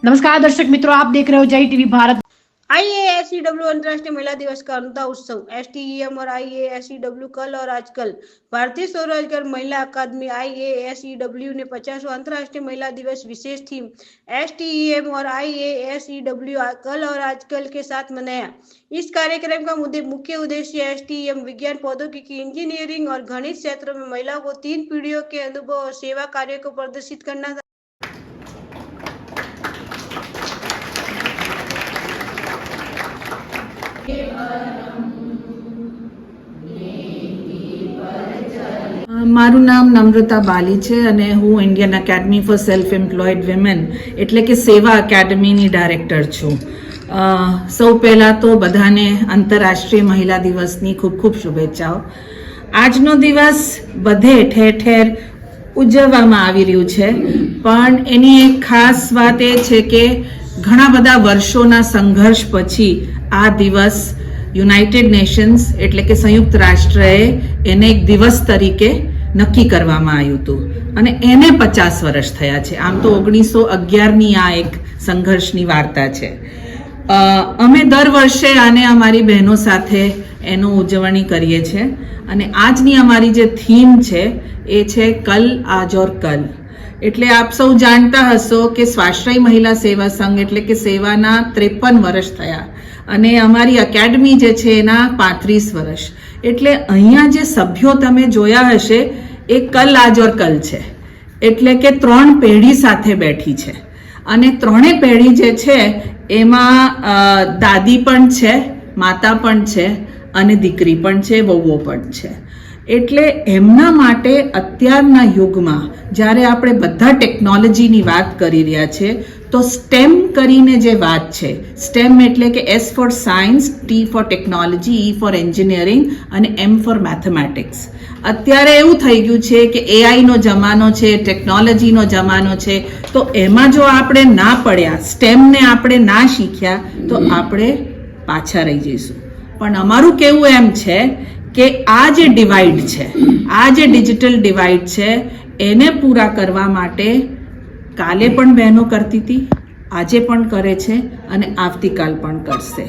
नमस्कार दर्शक मित्रों, आप देख रहे हो जय टीवी भारत। IASEW अंतर्राष्ट्रीय महिला दिवस का अनूठा उत्सव STEM और IASEW कल और आजकल। भारतीय स्वरोजगार महिला अकादमी IASEW ने 50वां अंतर्राष्ट्रीय महिला दिवस विशेष थीम STEM और IASEW कल और आजकल के साथ मनाया। इस कार्यक्रम का मुख्य उद्देश्य STEM विज्ञान, प्रौद्योगिकी, इंजीनियरिंग और गणित क्षेत्रों में महिलाओं को 3 पीढ़ियों के अनुभव और सेवा कार्यों को प्रदर्शित करना था। મારું નામ નમ્રતા બાલી છે અને હું Indian academy four self employed women એટલે કે સેવા એકેડમીની ડાયરેક્ટર છું. સૌ પહેલાં તો બધાને આંતરરાષ્ટ્રીય મહિલા દિવસની ખૂબ ખૂબ શુભેચ્છાઓ. આજનો દિવસ બધે ઠેર ઠેર ઉજવવામાં આવી રહ્યું છે, પણ એની એક ખાસ વાત એ છે કે ઘણા બધા વર્ષોના સંઘર્ષ પછી આ દિવસ યુનાઇટેડ નેશન્સ એટલે કે સંયુક્ત રાષ્ટ્રએ એને એક દિવસ તરીકે નક્કી કરવામાં આવ્યું હતું અને એને 50 વર્ષ થયા છે. આમ તો 1911ની આ એક સંઘર્ષની વાર્તા છે. અમે દર વર્ષે આને અમારી બહેનો સાથે એનું ઉજવણી કરીએ છીએ અને આજની અમારી જે થીમ છે એ છે કલ આજ ઓર કલ. એટલે આપ સૌ જાણતા હશો કે સ્વાશ્રય મહિલા સેવા સંઘ એટલે કે સેવાના 53 વર્ષ થયા અને અમારી એકેડમી જે છે એના 35 વર્ષ. એટલે અહીંયા જે સભ્યો તમે જોયા હશે એ કલ આજ ઓર કલ છે, એટલે કે 3 પેઢી સાથે બેઠી છે અને 3 પેઢી જે છે એમાં દાદી પણ છે, માતા પણ છે અને દીકરી પણ છે, વહુઓ પણ છે. એટલે એમના માટે અત્યારના યુગમાં જ્યારે આપણે બધા ટેકનોલોજીની વાત કરી રહ્યા છે તો સ્ટેમ કરીને જે વાત છે, સ્ટેમ એટલે કે S for science, T for technology, E for engineering અને M ફોર મેથેમેટિક્સ. અત્યારે એવું થઈ ગયું છે કે AIનો જમાનો છે, ટેકનોલોજીનો જમાનો છે, તો એમાં જો આપણે ના પડ્યા, સ્ટેમને આપણે ના શીખ્યા તો આપણે પાછા રહી જઈશું. પણ અમારું કહેવું એમ છે કે આ જે ડિવાઈડ છે, આ જે ડિજિટલ ડિવાઈડ છે એને પૂરા કરવા માટે કાલે પણ બહેનો કરતી હતી, આજે પણ કરે છે અને આવતીકાલ પણ કરશે.